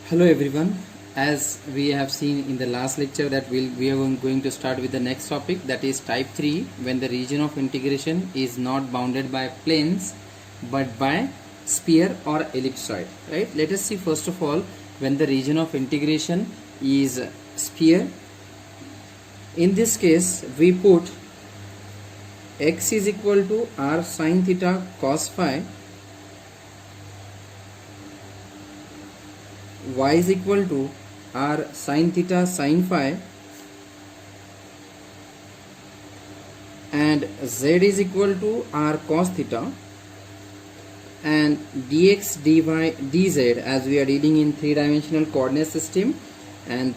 Hello everyone. As we have seen in the last lecture that we are going to start with the next topic, that is type 3, when the region of integration is not bounded by planes but by sphere or ellipsoid, right? Let us see first of all when the region of integration is sphere. In this case we put x is equal to r sin theta cos phi, y is equal to r sin theta sin phi, and z is equal to r cos theta, and dx dy dz, as we are dealing in three-dimensional coordinate system and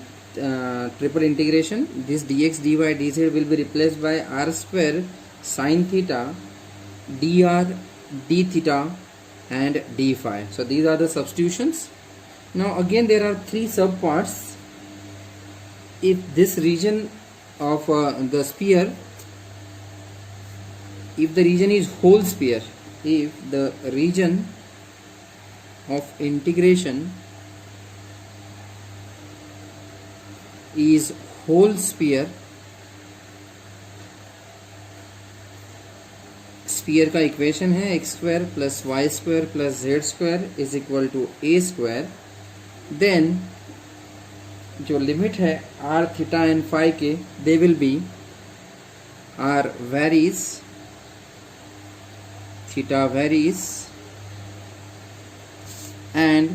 triple integration, this dx dy dz will be replaced by r square sin theta dr d theta and d phi. So these are the substitutions. Now again there are three subparts. If this region of the sphere, if the region is whole sphere, if the region of integration is whole sphere, sphere का equation है x square plus y square plus z square is equal to a square, then जो limit है r theta and phi के, they will be r varies, theta varies and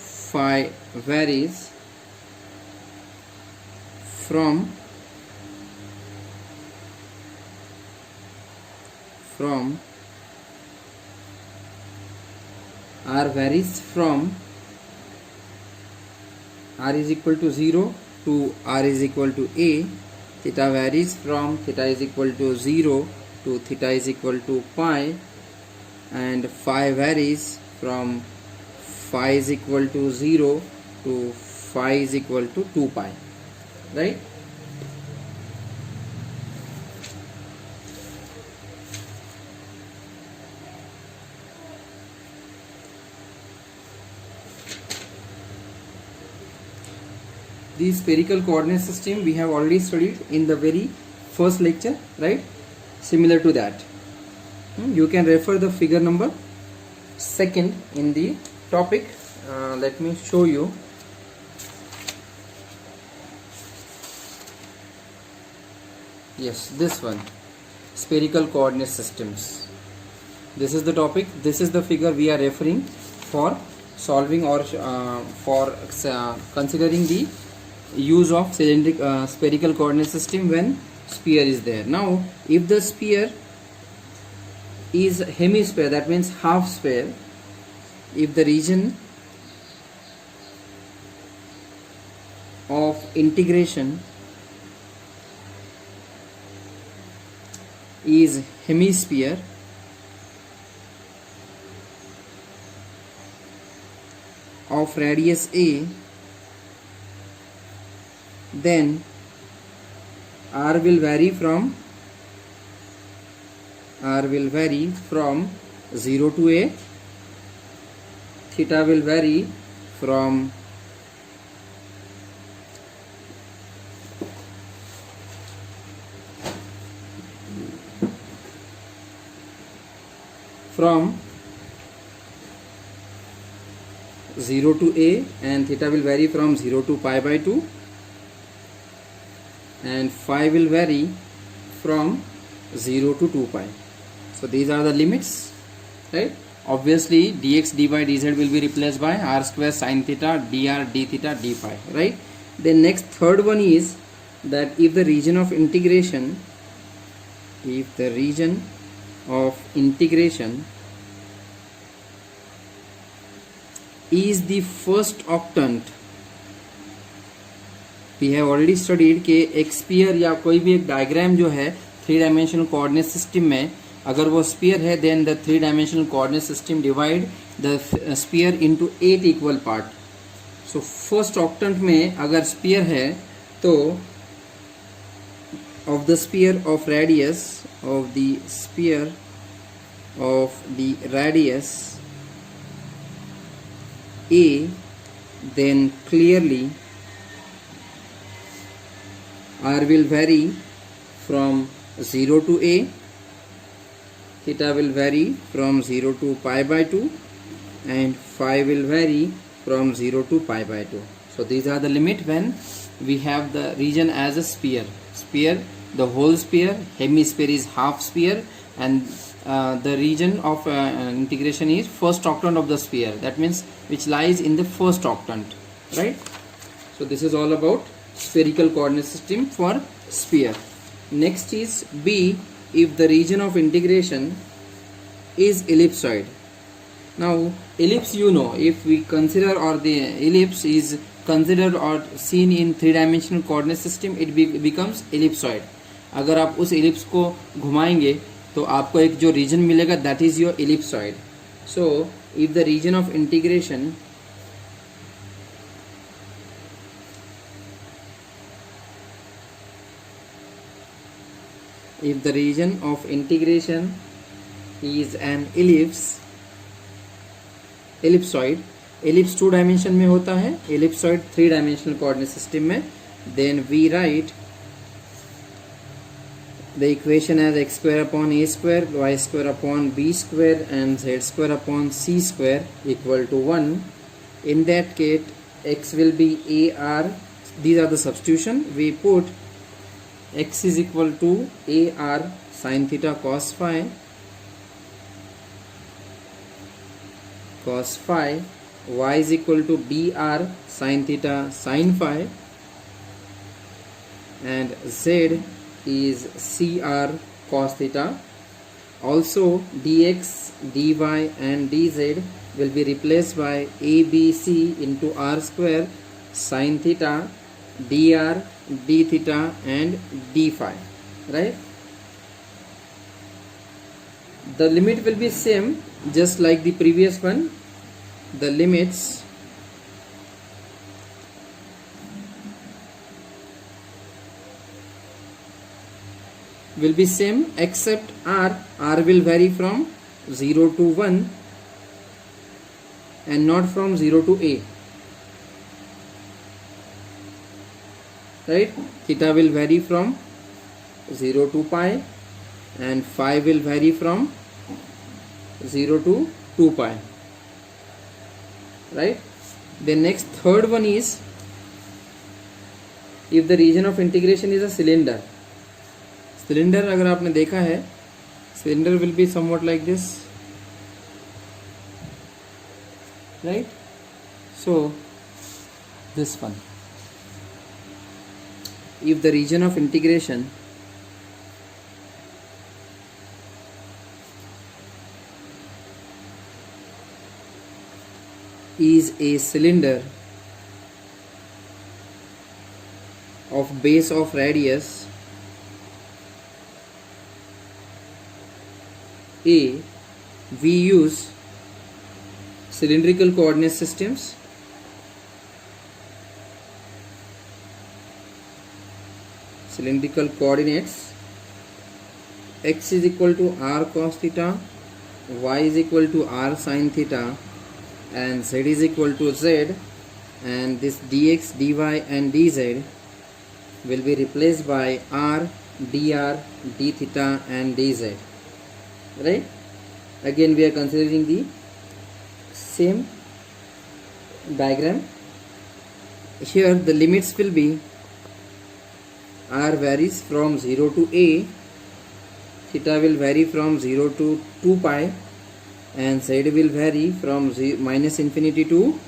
phi varies from r varies from r is equal to 0 to r is equal to a, theta varies from theta is equal to 0 to theta is equal to pi, and phi varies from phi is equal to 0 to phi is equal to 2 pi, right? The spherical coordinate system we have already studied in the very first lecture, right? Similar to that, you can refer the figure number 2 in the topic. Let me show you. Yes, this one, spherical coordinate systems. This is the topic. This is the figure we are referring for solving or for considering the use of cylindric spherical coordinate system when sphere is there. Now if the sphere is hemisphere, that means half sphere, if the region of integration is hemisphere, of radius a, then r will vary from 0 to a, theta will vary from from 0 to a, and theta will vary from 0 to pi by 2, and phi will vary from 0 to 2 pi. So these are the limits, right? Obviously dx dy dz will be replaced by r square sin theta dr d theta d phi, right? Then next third one is that if the region of integration is the first octant, we have already studied कि एक spear या कोई भी एक diagram जो है three dimensional coordinate system में, अगर वो स्पीयर है, then the three dimensional coordinate system divide the sphere into 8 equal part. So first octant में अगर स्पीयर है तो of the sphere of radius A, then clearly r will vary from 0 to a, theta will vary from 0 to pi by 2, and phi will vary from 0 to pi by 2. So these are the limit when we have the region as a sphere. Sphere, the whole sphere, hemisphere is half sphere, and the region of integration is first octant of the sphere. That means which lies in the first octant, right? So this is all about spherical coordinate system for sphere. Next is B, if the region of integration is ellipsoid. Now ellipse, you know, if we consider, or the ellipse is considered or seen in 3-dimensional coordinate system, it becomes ellipsoid. अगर आप उस ellipse को घुमाएंगे तो आपको एक जो region मिलेगा, that is your ellipsoid. So if the region of integration is an ellipsoid, ellipse 2 dimension में होता है, ellipsoid 3 dimensional coordinate system में, then we write the equation as x square upon a square, y square upon b square, and z square upon c square equal to 1. In that case, x will be ar. These are the substitution. We put x is equal to ar sin theta cos phi, y is equal to dr sin theta sin phi, and z is cr cos theta. Also dx, dy and dz will be replaced by abc into r square sin theta, dr, d theta and d phi, right? The limit will be same just like the previous one. The limits will be same except r will vary from 0 to 1 and not from 0 to a, right? Theta will vary from 0 to pi, and phi will vary from 0 to 2 pi, right? The next third one is if the region of integration is a cylinder. Cylinder अगर आपने देखा है, cylinder will be somewhat like this, right? So this one, if the region of integration is a cylinder of base of radius A, we use cylindrical coordinate systems. Cylindrical coordinates, x is equal to r cos theta, y is equal to r sin theta, and z is equal to z, and this dx, dy and dz will be replaced by r, dr, d theta and dz, right? Again we are considering the same diagram. Here the limits will be r varies from 0 to a, theta will vary from 0 to 2 pi, and z will vary from minus infinity to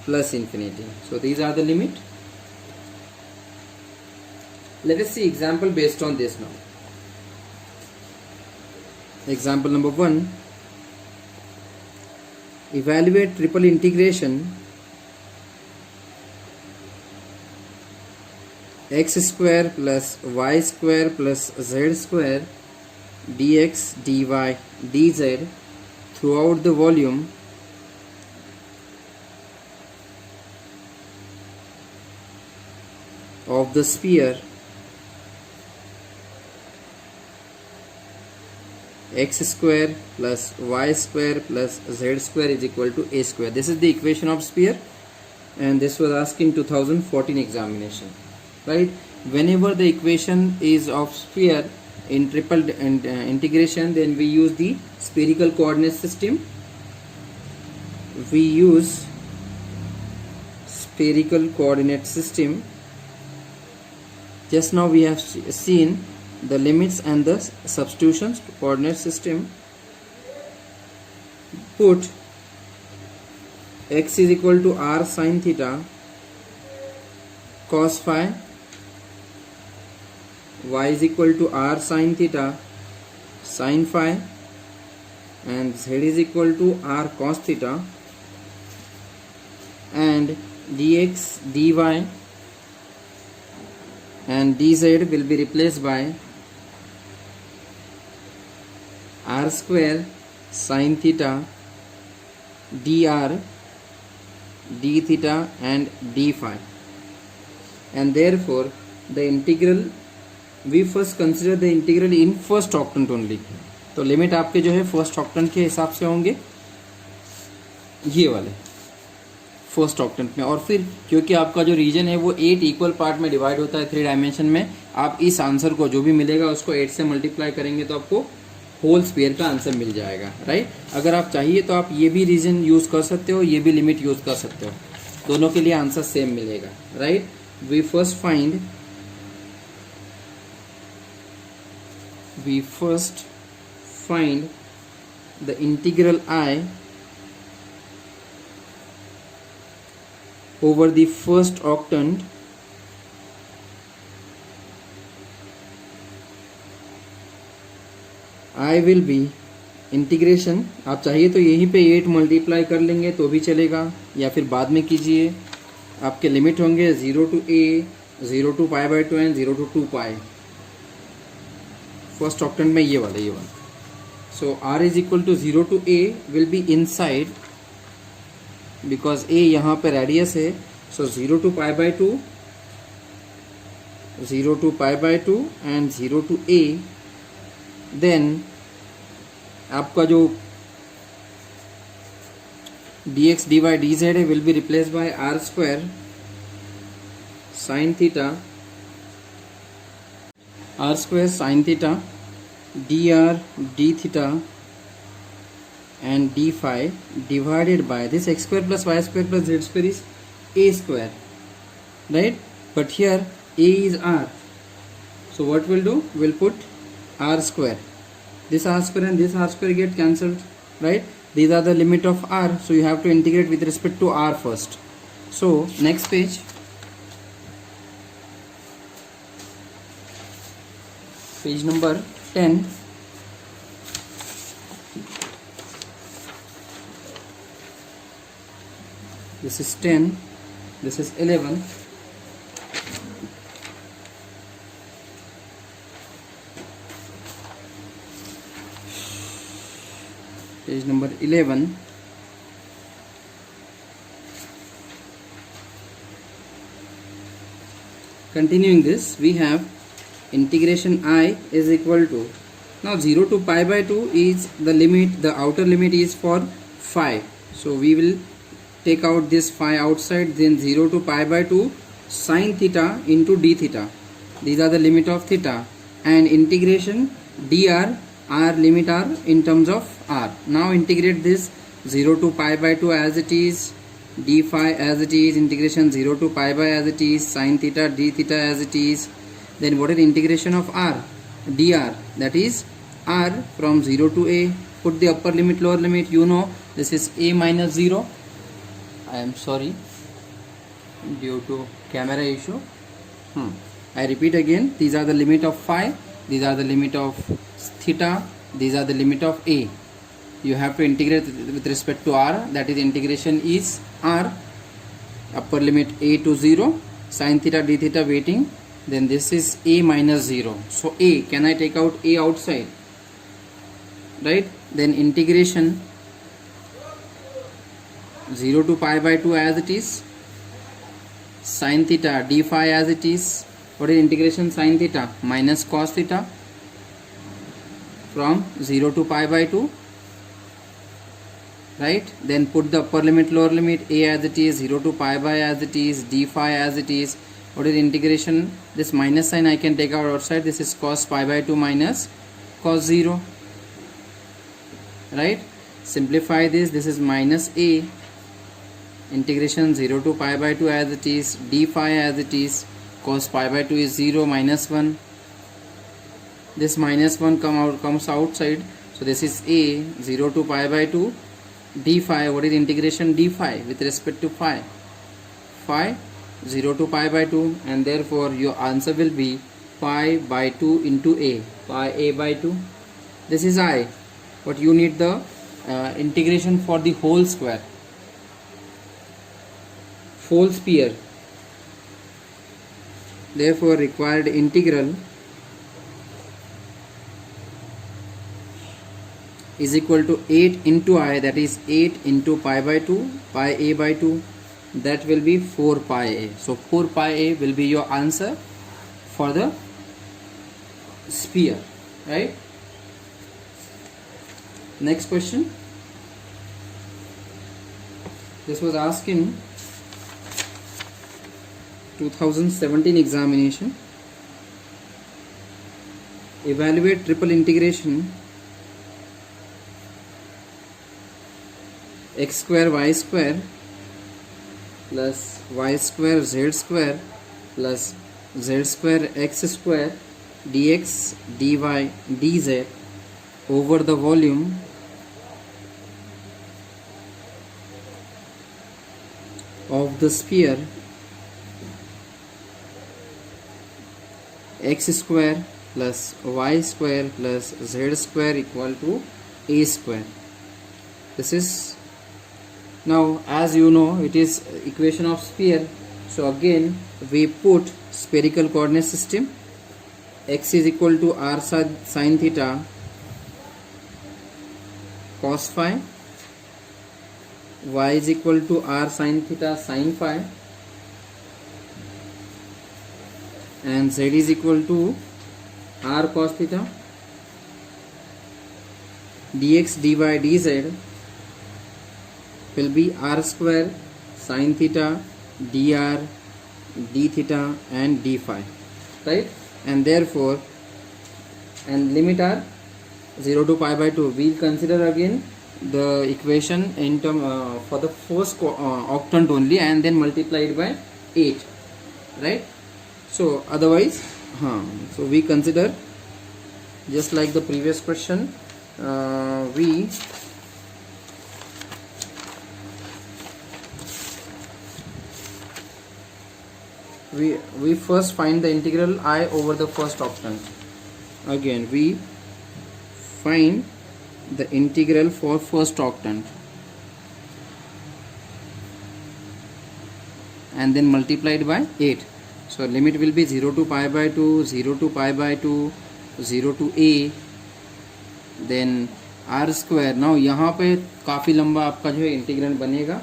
plus infinity. So these are the limit. Let us see example based on this now. Example number 1. Evaluate triple integration x square plus y square plus z square dx, dy, dz throughout the volume of the sphere x square plus y square plus z square is equal to a square. This is the equation of sphere. and this was asked in 2014 examination, right? Whenever the equation is of sphere in triple integration, then we use the spherical coordinate system. We use spherical coordinate system. Just now we have seen the limits and the substitutions to coordinate system. Put x is equal to r sin theta cos phi, y is equal to r sin theta sin phi, and z is equal to r cos theta, and dx, dy and dz will be replaced by r square sin theta dr d theta and d phi. And therefore the integral, we first consider the integral in first octant only. तो limit आपके जो है first octant के हिसाब से होंगे, ये वाले फर्स्ट ऑक्टेंट में. और फिर क्योंकि आपका जो रीजन है वो 8 इक्वल पार्ट में डिवाइड होता है 3 डायमेंशन में, आप इस आंसर को जो भी मिलेगा उसको 8 से मल्टीप्लाई करेंगे तो आपको होल स्फीयर का आंसर मिल जाएगा, राइट. अगर आप चाहिए तो आप ये भी रीजन यूज कर सकते हो, ये भी लिमिट यूज कर सकते हो, दोनों के लिए आंसर सेम मिलेगा, right. We first find the integral I over the first octant I will be integration. आप चाहिए तो यहीं पे 8 मल्टीप्लाई कर लेंगे तो भी चलेगा, या फिर बाद में कीजिए. आपके लिमिट होंगे 0 to a, 0 to π/2 and 0 to 2π. First octant में ये वाला. So r is equal to 0 to a will be inside, because a यहाँ पे रेडियस है. So 0 to π/2, 0 to π/2 and 0 to a. Then आपका जो dx dy dz है will be replace by r square sine theta, r square sine theta dr d theta and d phi divided by this x square plus y square plus z square is a square, right. But here a is r, so what we'll do, we'll put r square. This r square and this r square get cancelled, right. These are the limit of r, so you have to integrate with respect to r first. So next page, page number 10. This is 10, this is 11. Page number 11. Continuing this, we have integration I is equal to, now 0 to π/2 is the limit, the outer limit is for phi, so we will take out this phi outside. Then 0 to π/2 sin theta into d theta, these are the limit of theta, and integration dr, r limit are in terms of r. Now integrate this 0 to π/2 as it is, d phi as it is, integration 0 to π as it is, sin theta d theta as it is. Then what is the integration of r? dr, that is r from 0 to a. Put the upper limit, lower limit. You know this is a minus 0. I am sorry, due to camera issue. I repeat again, these are the limit of phi, these are the limit of theta, these are the limit of a. You have to integrate with respect to r, that is integration is r, upper limit a to 0, sin theta d theta waiting, then this is a minus 0. So a, can I take out a outside, right? Then integration 0 to π/2 as it is, sin theta d phi as it is. What is integration sin theta? Minus cos theta from 0 to π/2, right? Then put the upper limit, lower limit, a as it is, 0 to pi by as it is, d phi as it is. What is integration? This minus sign I can take out outside. This is cos pi by 2 minus cos 0, right? Simplify this. This is minus a, integration 0 to pi by 2 as it is, d phi as it is, cos pi by 2 is 0, minus 1. This minus 1 comes outside. So this is a, 0 to pi by 2, d phi. What is integration? D phi with respect to phi. Phi 0 to pi by 2, and therefore your answer will be pi by 2 into a, pi a by 2. This is I, but you need the integration for the whole square, whole sphere. Therefore required integral is equal to 8 into I, that is 8 into pi by 2, pi a by 2, that will be 4 pi a. So 4 pi a will be your answer for the sphere, right? Next question. This was asked in 2017 examination. Evaluate triple integration x square y square plus y square z square plus z square x square dx dy dz over the volume of the sphere x square plus y square plus z square equal to a square. This is, now as you know, it is equation of sphere. So again we put spherical coordinate system. X is equal to r sin theta cos phi, y is equal to r sin theta sin phi, and z is equal to r cos theta. Dx dy dz will be r square sin theta dr d theta and d phi, right? And therefore, and limit are 0 to pi by 2. We'll consider again the equation in term for the first octant only, and then multiplied by 8, right? So otherwise, so we consider just like the previous question, we first find the integral I over the first octant. Again we find the integral for first octant and then multiplied by 8. So limit will be 0 to pi by 2, 0 to pi by 2, 0 to a, then r square. Now यहाँ पे काफ़ी लंबा आपका जो है integral बनेगा.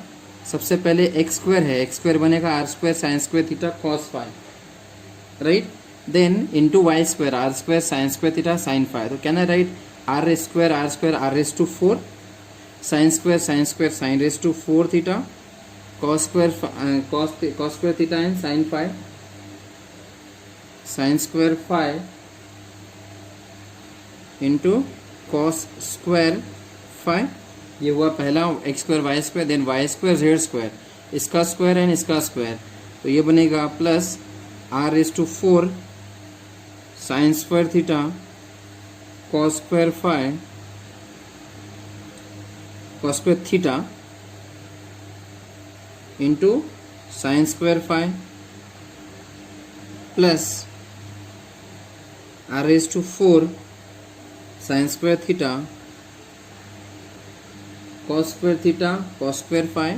सबसे पहले x स्क्वायर है, x स्क्वायर बनेगा r square sine square theta cos phi, right? Then into y square r square sine square theta sine phi. तो can I write r square r raise to 4 sine square sine raise to 4 theta cos square theta and sine phi sine square phi into cos square phi. ये हुआ पहला x square y square, then y square z square, इसका square and इसका square. तो ये बनेगा plus r raise to 4 sine square theta cos square phi cos square theta into sine square phi plus r raise to 4 sine square theta cos square theta cos square phi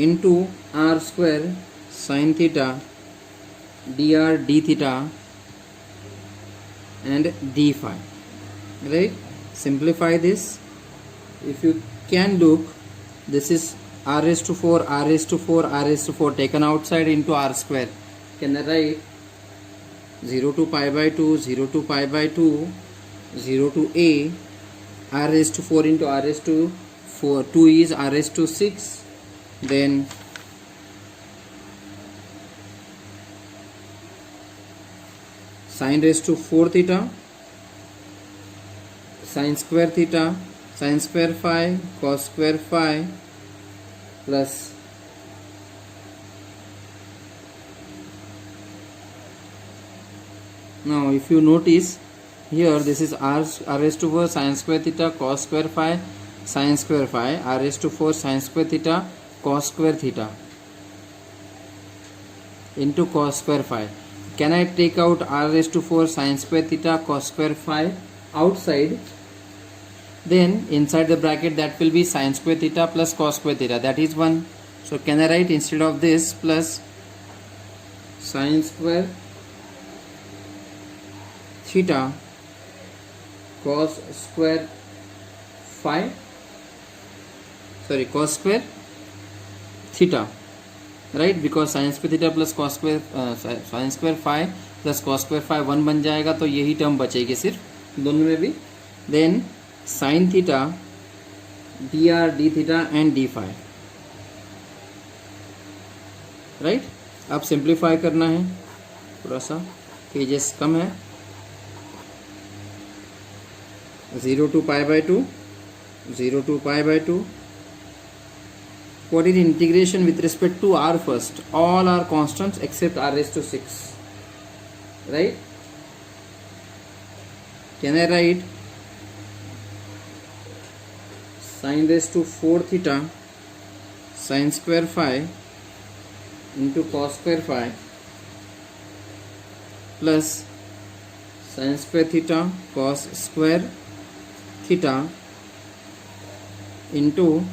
into r square sin theta dr d theta and d phi, right? Simplify this. If you can look, this is r raised to 4 r raised to 4 r raised to 4 taken outside into r square. Can I write 0 to pi by 2 0 to pi by 2 0 to a, r raised to 4 into r raised to 4, 2 is r raised to 6, then sine raised to 4 theta, sine square theta, sine square phi, cos square phi, plus now if you notice here, this is r raised to 4 sine square theta cos square phi sine square phi, r raised to 4 sine square theta cos square theta into cos square phi. Can I take out r raised to 4 sine square theta cos square phi outside? Then inside the bracket that will be sine square theta plus cos square theta, that is 1. So can I write instead of this plus sine square theta cos square phi, sorry, cos square theta, right? Because sin square theta plus cos square sin square phi plus cos square phi 1 बन जाएगा, तो यही term बचेगी सिर्फ दोनों में भी. Then sin theta dr d theta and d phi, right. अब सिंप्लीफाई करना है, थोड़ा सा पेजेस कम है. 0 to pi by 2, 0 to pi by 2. What is integration with respect to r first? All are constants except r raised to 6, right? Can I write sin raised to 4 theta sin square phi into cos square phi plus sin square theta cos square theta into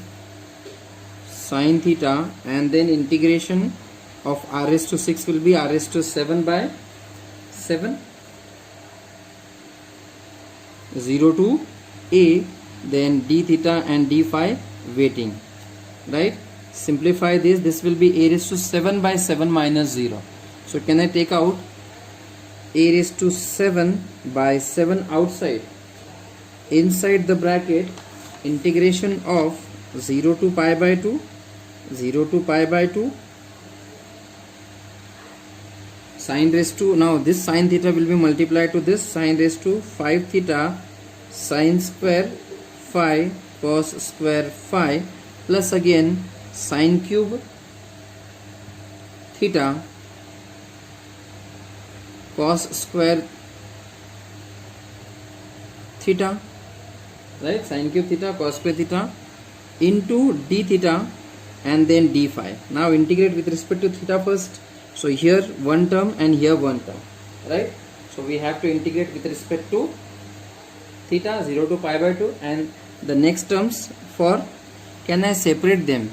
sin theta, and then integration of r raised to 6 will be r raised to 7 by 7, 0 to a, then d theta and d phi weighting, right? Simplify this will be a raised to 7 by 7 minus 0. So can I take out a raised to 7 by 7 outside? Inside the bracket, integration of 0 to pi by 2, 0 to pi by 2, sin raised to, now this sin theta will be multiplied to this sin raised to 5 theta sin square phi cos square phi plus again sin cube theta cos square theta, right? Sin cube theta cos square theta into d theta and then d phi. Now integrate with respect to theta first. So here one term and here one term, right? So we have to integrate with respect to theta 0 to pi by 2, and the next terms for, can I separate them?